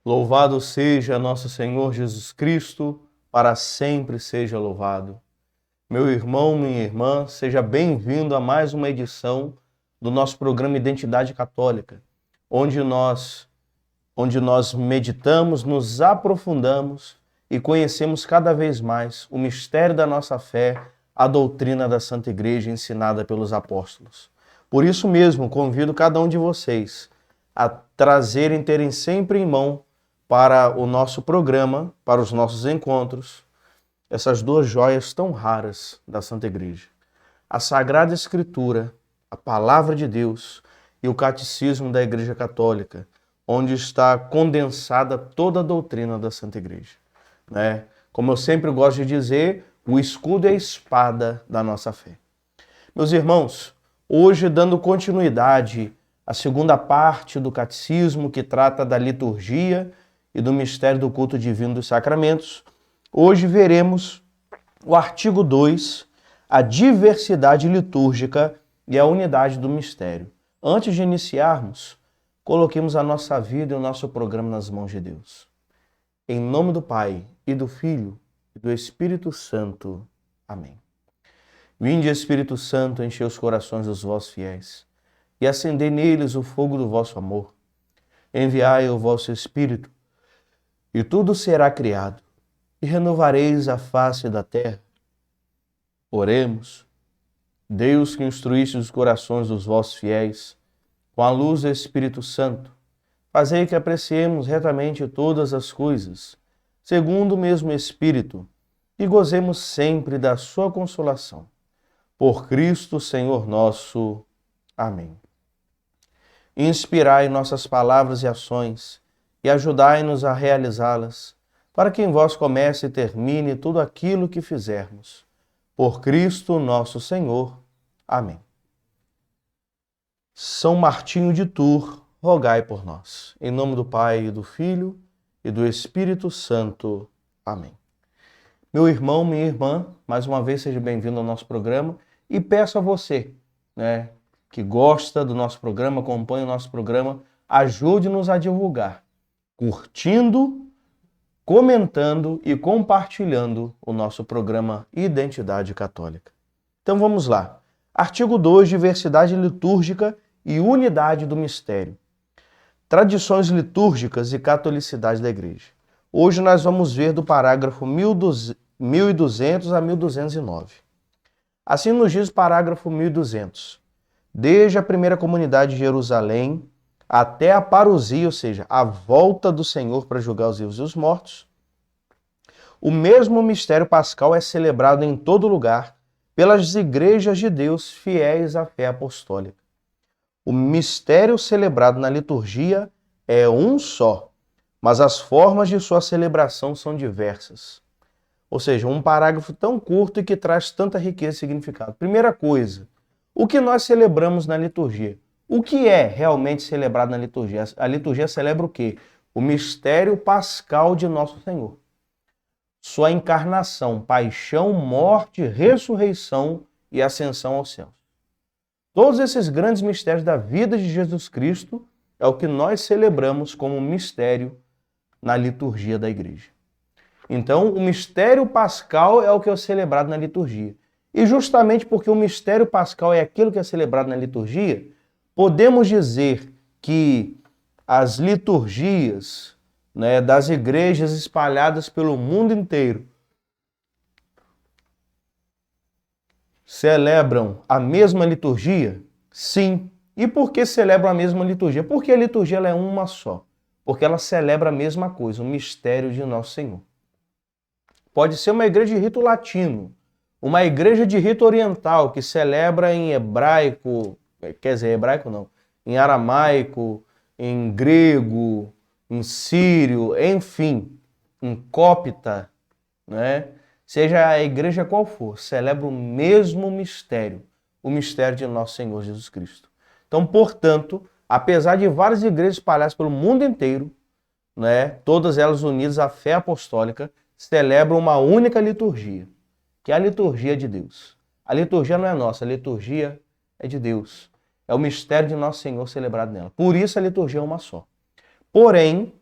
Louvado seja nosso Senhor Jesus Cristo, para sempre seja louvado. Meu irmão, minha irmã, seja bem-vindo a mais uma edição do nosso programa Identidade Católica, onde nós meditamos, nos aprofundamos e conhecemos cada vez mais o mistério da nossa fé, a doutrina da Santa Igreja ensinada pelos apóstolos. Por isso mesmo, convido cada um de vocês a terem sempre em mão para o nosso programa, para os nossos encontros, essas duas joias tão raras da Santa Igreja. A Sagrada Escritura, a Palavra de Deus e o Catecismo da Igreja Católica, onde está condensada toda a doutrina da Santa Igreja. Como eu sempre gosto de dizer, o escudo é a espada da nossa fé. Meus irmãos, hoje dando continuidade à segunda parte do Catecismo, que trata da liturgia e do mistério do culto divino dos sacramentos, hoje veremos o artigo 2, a diversidade litúrgica e a unidade do mistério. Antes de iniciarmos, coloquemos a nossa vida e o nosso programa nas mãos de Deus. Em nome do Pai, e do Filho, e do Espírito Santo. Amém. Vinde, Espírito Santo, enchei os corações dos vossos fiéis, e acendei neles o fogo do vosso amor. Enviai o vosso Espírito, e tudo será criado, e renovareis a face da terra. Oremos. Deus, que instruíste os corações dos vossos fiéis, com a luz do Espírito Santo, fazei que apreciemos retamente todas as coisas, segundo o mesmo Espírito, e gozemos sempre da sua consolação. Por Cristo, Senhor nosso. Amém. Inspirai nossas palavras e ações, e ajudai-nos a realizá-las, para que em vós comece e termine tudo aquilo que fizermos. Por Cristo nosso Senhor. Amém. São Martinho de Tours, rogai por nós. Em nome do Pai, e do Filho, e do Espírito Santo. Amém. Meu irmão, minha irmã, mais uma vez seja bem-vindo ao nosso programa e peço a você, que gosta do nosso programa, acompanha o nosso programa, ajude-nos a divulgar, curtindo, comentando e compartilhando o nosso programa Identidade Católica. Então vamos lá. Artigo 2, diversidade litúrgica e unidade do mistério. Tradições litúrgicas e catolicidade da Igreja. Hoje nós vamos ver do parágrafo 1200 a 1209. Assim nos diz o parágrafo 1200. Desde a primeira comunidade de Jerusalém até a parousia, ou seja, a volta do Senhor para julgar os vivos e os mortos, o mesmo mistério pascal é celebrado em todo lugar pelas igrejas de Deus fiéis à fé apostólica. O mistério celebrado na liturgia é um só, mas as formas de sua celebração são diversas. Ou seja, um parágrafo tão curto e que traz tanta riqueza e significado. Primeira coisa, o que nós celebramos na liturgia? O que é realmente celebrado na liturgia? A liturgia celebra o quê? O mistério pascal de nosso Senhor. Sua encarnação, paixão, morte, ressurreição e ascensão aos céus. Todos esses grandes mistérios da vida de Jesus Cristo é o que nós celebramos como mistério na liturgia da Igreja. Então, o mistério pascal é o que é celebrado na liturgia. E justamente porque o mistério pascal é aquilo que é celebrado na liturgia, podemos dizer que as liturgias das igrejas espalhadas pelo mundo inteiro celebram a mesma liturgia? Sim. E por que celebram a mesma liturgia? Porque a liturgia ela é uma só. Porque ela celebra a mesma coisa, o mistério de Nosso Senhor. Pode ser uma igreja de rito latino, uma igreja de rito oriental que celebra em hebraico, hebraico não, em aramaico, em grego, em sírio, enfim, em cópita, Seja a igreja qual for, celebra o mesmo mistério, o mistério de nosso Senhor Jesus Cristo. Então, portanto, apesar de várias igrejas espalhadas pelo mundo inteiro, todas elas unidas à fé apostólica, celebram uma única liturgia, que é a liturgia de Deus. A liturgia não é nossa, a liturgia é de Deus. É o mistério de nosso Senhor celebrado nela. Por isso a liturgia é uma só. Porém,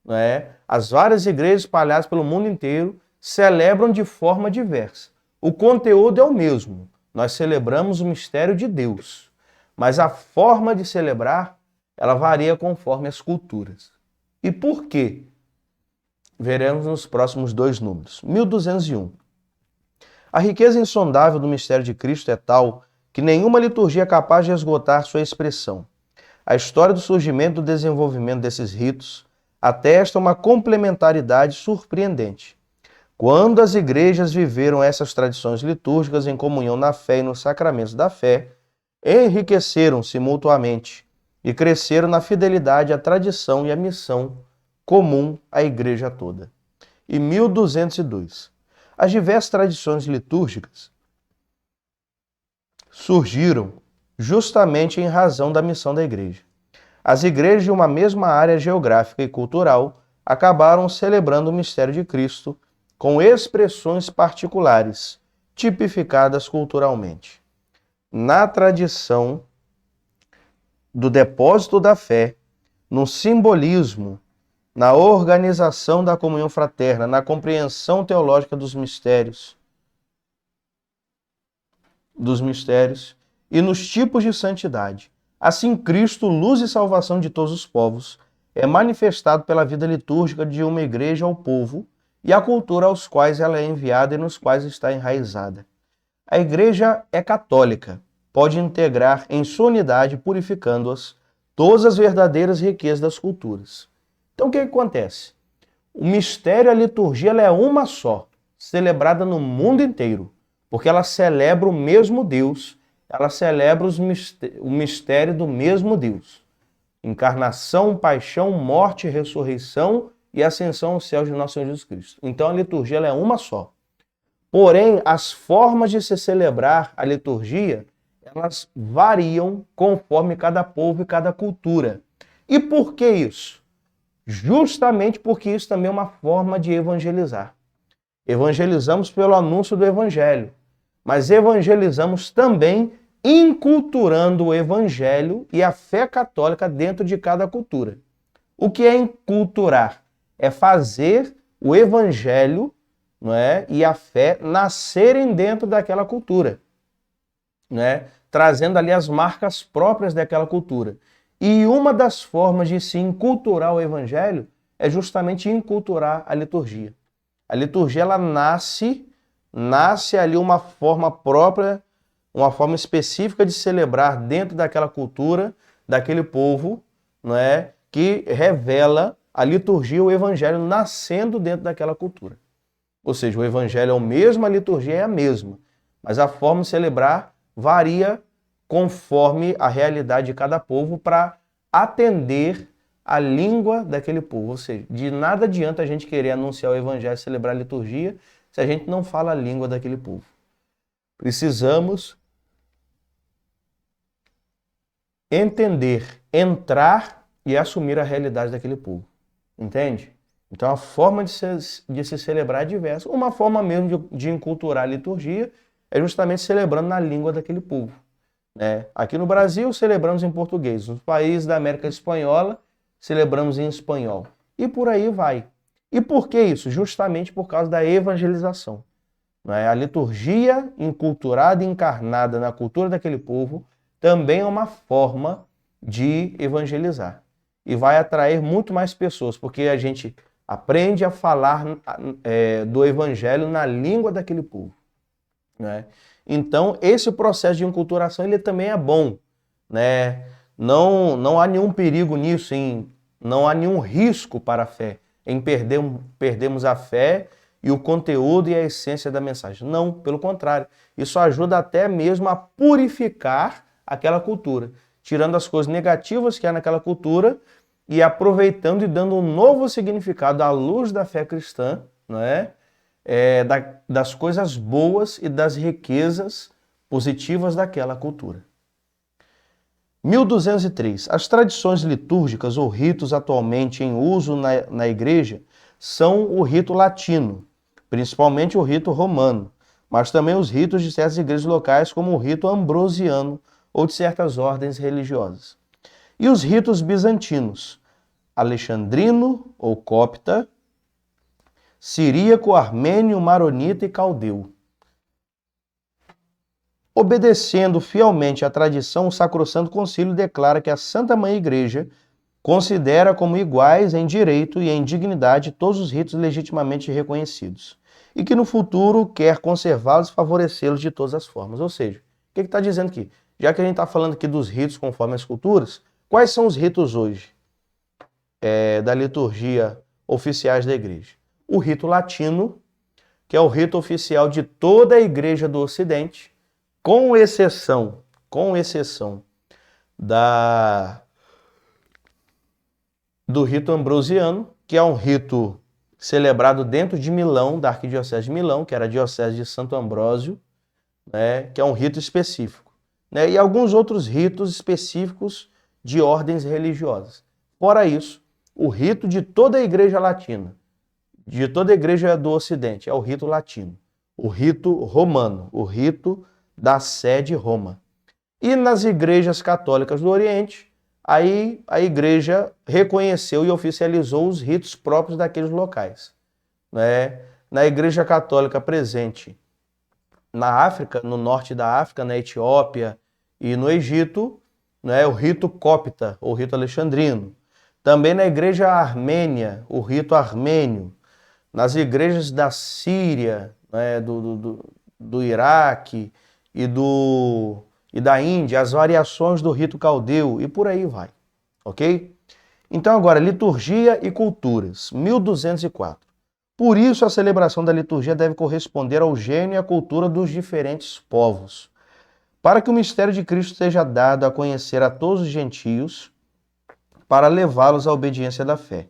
não é? As várias igrejas espalhadas pelo mundo inteiro celebram de forma diversa. O conteúdo é o mesmo. Nós celebramos o mistério de Deus, mas a forma de celebrar, ela varia conforme as culturas. E por quê? Veremos nos próximos 2 números. 1201. A riqueza insondável do mistério de Cristo é tal que nenhuma liturgia é capaz de esgotar sua expressão. A história do surgimento e do desenvolvimento desses ritos atesta uma complementaridade surpreendente. Quando as igrejas viveram essas tradições litúrgicas em comunhão na fé e nos sacramentos da fé, enriqueceram-se mutuamente e cresceram na fidelidade à tradição e à missão comum à igreja toda. E 1202. As diversas tradições litúrgicas surgiram justamente em razão da missão da igreja. As igrejas de uma mesma área geográfica e cultural acabaram celebrando o mistério de Cristo com expressões particulares, tipificadas culturalmente. Na tradição do depósito da fé, no simbolismo, na organização da comunhão fraterna, na compreensão teológica dos mistérios e nos tipos de santidade. Assim, Cristo, luz e salvação de todos os povos, é manifestado pela vida litúrgica de uma igreja ao povo e à cultura aos quais ela é enviada e nos quais está enraizada. A igreja é católica, pode integrar em sua unidade, purificando-as, todas as verdadeiras riquezas das culturas. Então, o que acontece? O mistério, a liturgia, ela é uma só, celebrada no mundo inteiro, porque ela celebra o mesmo Deus, ela celebra o mistério do mesmo Deus. Encarnação, paixão, morte, ressurreição e ascensão aos céus de nosso Senhor Jesus Cristo. Então a liturgia ela é uma só. Porém, as formas de se celebrar a liturgia, elas variam conforme cada povo e cada cultura. E por que isso? Justamente porque isso também é uma forma de evangelizar. Evangelizamos pelo anúncio do evangelho, mas evangelizamos também inculturando o evangelho e a fé católica dentro de cada cultura. O que é inculturar? É fazer o evangelho, não é, e a fé nascerem dentro daquela cultura, não é? Trazendo ali as marcas próprias daquela cultura. E uma das formas de se inculturar o evangelho é justamente inculturar a liturgia. A liturgia ela nasce ali uma forma própria, uma forma específica de celebrar dentro daquela cultura, daquele povo, não é, que revela a liturgia, o evangelho nascendo dentro daquela cultura. Ou seja, o evangelho é o mesmo, a liturgia é a mesma, mas a forma de celebrar varia conforme a realidade de cada povo para atender a língua daquele povo. Ou seja, de nada adianta a gente querer anunciar o evangelho e celebrar a liturgia se a gente não fala a língua daquele povo. Precisamos entender, entrar e assumir a realidade daquele povo. Entende? Então a forma de se celebrar é diversa. Uma forma mesmo de inculturar a liturgia é justamente celebrando na língua daquele povo. Aqui no Brasil celebramos em português. Nos países da América Espanhola celebramos em espanhol. E por aí vai. E por que isso? Justamente por causa da evangelização. A liturgia inculturada e encarnada na cultura daquele povo também é uma forma de evangelizar. E vai atrair muito mais pessoas, porque a gente aprende a falar do evangelho na língua daquele povo. Então, esse processo de enculturação ele também é bom. Não há nenhum perigo nisso, não há nenhum risco para a fé, em perdermos a fé e o conteúdo e a essência da mensagem. Não, pelo contrário. Isso ajuda até mesmo a purificar aquela cultura, tirando as coisas negativas que há naquela cultura e aproveitando e dando um novo significado à luz da fé cristã, das coisas boas e das riquezas positivas daquela cultura. 1203. As tradições litúrgicas ou ritos atualmente em uso na igreja são o rito latino, principalmente o rito romano, mas também os ritos de certas igrejas locais, como o rito ambrosiano ou de certas ordens religiosas. E os ritos bizantinos. alexandrino ou copta, siríaco, armênio, maronita e caldeu. Obedecendo fielmente à tradição, o Sacrosanto Concílio declara que a Santa Mãe Igreja considera como iguais em direito e em dignidade todos os ritos legitimamente reconhecidos, e que no futuro quer conservá-los e favorecê-los de todas as formas. Ou seja, o que está dizendo aqui? Já que a gente está falando aqui dos ritos conforme as culturas, quais são os ritos hoje da liturgia oficiais da Igreja? O rito latino, que é o rito oficial de toda a Igreja do Ocidente, com exceção do rito ambrosiano, que é um rito celebrado dentro de Milão, da Arquidiocese de Milão, que era a Diocese de Santo Ambrósio, né, que é um rito específico, né, e alguns outros ritos específicos de ordens religiosas. Fora isso, o rito de toda a Igreja Latina, de toda a Igreja do Ocidente, é o rito latino, o rito romano, o rito da sede Roma. E nas igrejas católicas do Oriente, aí a Igreja reconheceu e oficializou os ritos próprios daqueles locais, né? Na Igreja Católica presente na África, no norte da África, na Etiópia e no Egito, né, o rito copta, ou rito alexandrino. Também na Igreja Armênia, o rito armênio. Nas igrejas da Síria, né, do Iraque e da Índia, as variações do rito caldeu e por aí vai, ok? Então agora, liturgia e culturas, 1204. Por isso a celebração da liturgia deve corresponder ao gênio e à cultura dos diferentes povos, para que o mistério de Cristo seja dado a conhecer a todos os gentios, para levá-los à obediência da fé.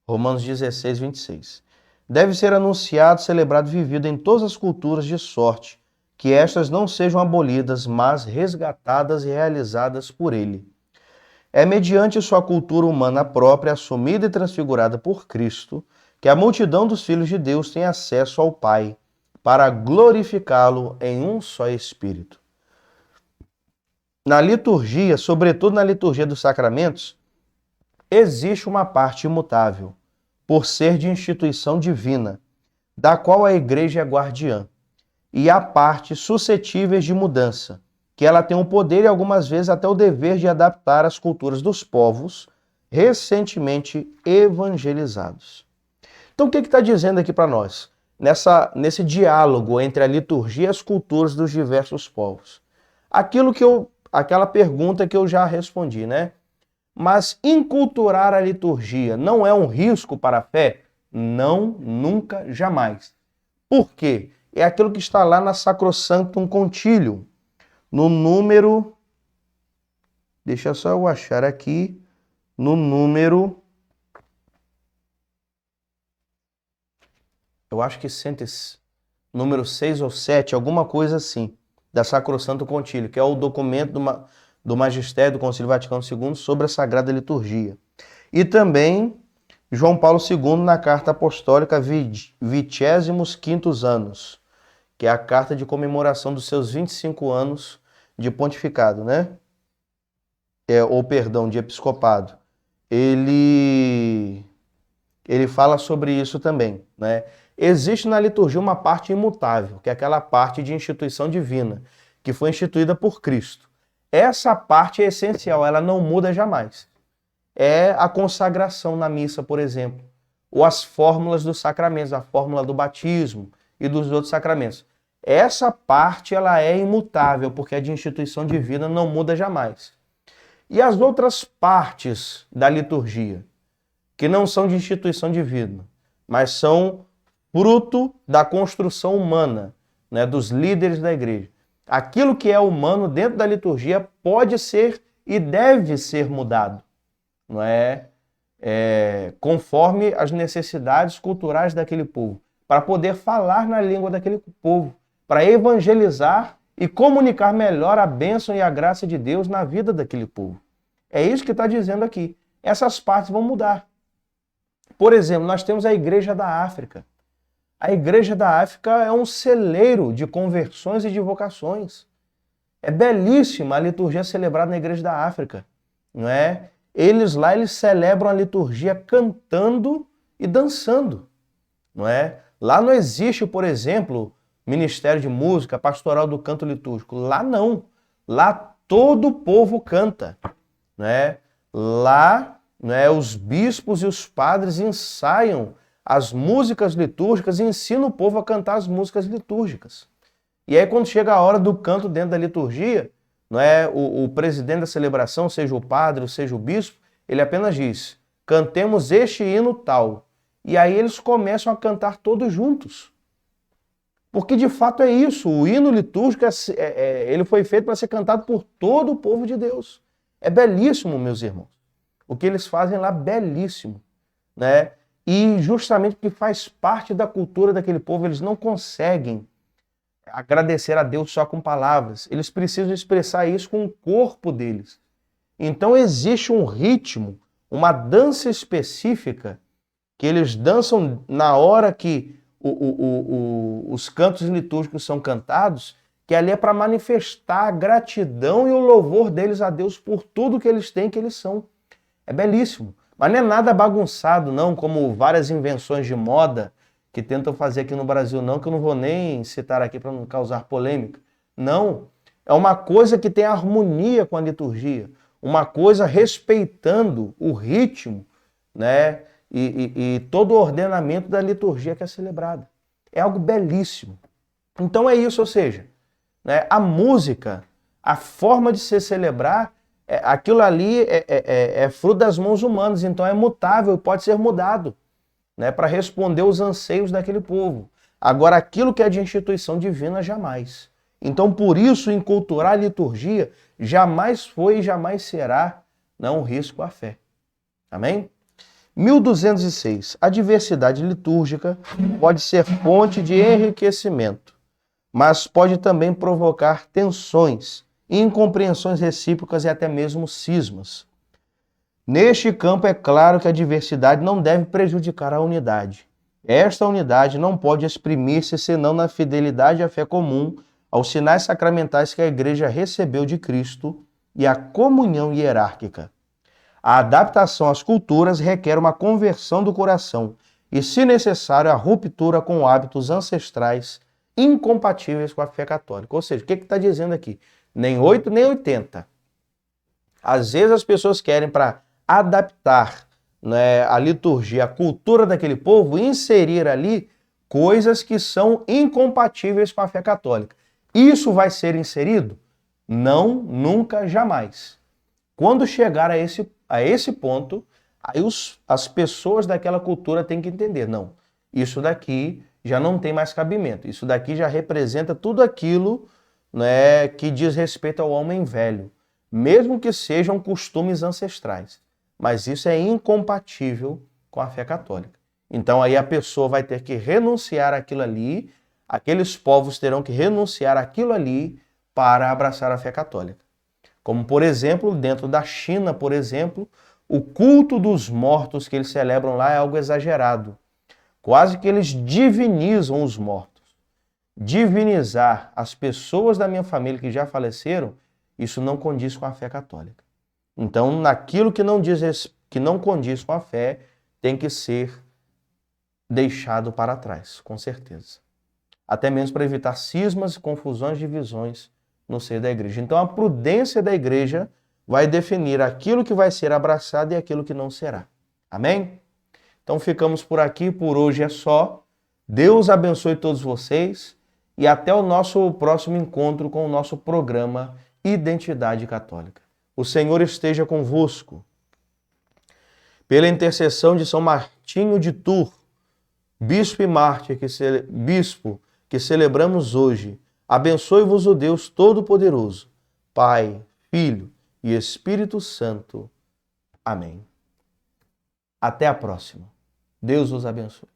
Romanos 16, 26. Deve ser anunciado, celebrado e vivido em todas as culturas, de sorte que estas não sejam abolidas, mas resgatadas e realizadas por ele. É mediante sua cultura humana própria, assumida e transfigurada por Cristo, que a multidão dos filhos de Deus tem acesso ao Pai, para glorificá-lo em um só Espírito. Na liturgia, sobretudo na liturgia dos sacramentos, existe uma parte imutável, por ser de instituição divina, da qual a Igreja é guardiã, e há partes suscetíveis de mudança, que ela tem o poder e algumas vezes até o dever de adaptar as culturas dos povos recentemente evangelizados. Então o que está dizendo aqui para nós? Nesse diálogo entre a liturgia e as culturas dos diversos povos. Aquela pergunta que eu já respondi, né? Mas inculturar a liturgia não é um risco para a fé? Não, nunca, jamais. Por quê? É aquilo que está lá na Sacrosanctum Concilium, no número... Deixa só eu achar aqui, no número... Eu acho que número 6 ou 7, alguma coisa assim, da Sacrosanctum Concilium, que é o documento do Magistério do Concílio Vaticano II sobre a Sagrada Liturgia. E também João Paulo II na Carta Apostólica 25º Anos, que é a carta de comemoração dos seus 25 anos de pontificado, né? De episcopado. Ele fala sobre isso também, né? Existe na liturgia uma parte imutável, que é aquela parte de instituição divina, que foi instituída por Cristo. Essa parte é essencial, ela não muda jamais. É a consagração na missa, por exemplo, ou as fórmulas dos sacramentos, a fórmula do batismo e dos outros sacramentos. Essa parte ela é imutável, porque é de instituição divina, não muda jamais. E as outras partes da liturgia, que não são de instituição divina, mas são fruto da construção humana, né, dos líderes da igreja. Aquilo que é humano dentro da liturgia pode ser e deve ser mudado, não é? Conforme as necessidades culturais daquele povo, para poder falar na língua daquele povo, para evangelizar e comunicar melhor a bênção e a graça de Deus na vida daquele povo. É isso que está dizendo aqui. Essas partes vão mudar. Por exemplo, nós temos a Igreja da África. A Igreja da África é um celeiro de conversões e de vocações. É belíssima a liturgia celebrada na Igreja da África, não é? eles celebram a liturgia cantando e dançando, não é? Lá não existe, por exemplo, ministério de música, pastoral do canto litúrgico. Lá não. Lá todo o povo canta, né? Lá, né, os bispos e os padres ensaiam as músicas litúrgicas e ensinam o povo a cantar as músicas litúrgicas. E aí quando chega a hora do canto dentro da liturgia, não é, o presidente da celebração, seja o padre, ou seja o bispo, ele apenas diz: cantemos este hino tal. E aí eles começam a cantar todos juntos. Porque de fato é isso, o hino litúrgico ele foi feito para ser cantado por todo o povo de Deus. É belíssimo, meus irmãos. O que eles fazem lá, belíssimo, né? E justamente porque faz parte da cultura daquele povo, eles não conseguem agradecer a Deus só com palavras. Eles precisam expressar isso com o corpo deles. Então existe um ritmo, uma dança específica que eles dançam na hora que os cantos litúrgicos são cantados, que ali é para manifestar a gratidão e o louvor deles a Deus por tudo que eles têm, que eles são. É belíssimo. Mas não é nada bagunçado, não, como várias invenções de moda que tentam fazer aqui no Brasil, não, que eu não vou nem citar aqui para não causar polêmica. Não. É uma coisa que tem harmonia com a liturgia. Uma coisa respeitando o ritmo, né? E todo o ordenamento da liturgia que é celebrada. É algo belíssimo. Então é isso, ou seja, né, a música, a forma de se celebrar, aquilo ali é fruto das mãos humanas, então é mutável, pode ser mudado, né, para responder os anseios daquele povo. Agora, aquilo que é de instituição divina, jamais. Então, por isso, enculturar a liturgia jamais foi e jamais será, não, um risco à fé. Amém? 1206. A diversidade litúrgica pode ser fonte de enriquecimento, mas pode também provocar tensões, incompreensões recíprocas e até mesmo cismas. Neste campo, é claro que a diversidade não deve prejudicar a unidade. Esta unidade não pode exprimir-se senão na fidelidade à fé comum, aos sinais sacramentais que a Igreja recebeu de Cristo e à comunhão hierárquica. A adaptação às culturas requer uma conversão do coração e, se necessário, a ruptura com hábitos ancestrais incompatíveis com a fé católica. Ou seja, o que está dizendo aqui? Nem 8, nem 80. Às vezes as pessoas querem, para adaptar, né, a liturgia, a cultura daquele povo, inserir ali coisas que são incompatíveis com a fé católica. Isso vai ser inserido? Não, nunca, jamais. Quando chegar a esse ponto, aí as pessoas daquela cultura têm que entender, não, isso daqui já não tem mais cabimento, isso daqui já representa tudo aquilo, né, que diz respeito ao homem velho, mesmo que sejam costumes ancestrais, mas isso é incompatível com a fé católica. Então aí a pessoa vai ter que renunciar àquilo ali, aqueles povos terão que renunciar àquilo ali para abraçar a fé católica. Como, por exemplo, dentro da China, por exemplo, o culto dos mortos que eles celebram lá é algo exagerado. Quase que eles divinizam os mortos. Divinizar as pessoas da minha família que já faleceram, isso não condiz com a fé católica. Então, naquilo que não condiz com a fé, tem que ser deixado para trás, com certeza. Até mesmo para evitar cismas, confusões, divisões no seio da igreja. Então, a prudência da igreja vai definir aquilo que vai ser abraçado e aquilo que não será. Amém? Então, ficamos por aqui. Por hoje é só. Deus abençoe todos vocês e até o nosso próximo encontro com o nosso programa Identidade Católica. O Senhor esteja convosco. Pela intercessão de São Martinho de Tours, bispo e mártir, bispo que celebramos hoje, abençoe-vos o Deus Todo-Poderoso, Pai, Filho e Espírito Santo. Amém. Até a próxima. Deus os abençoe.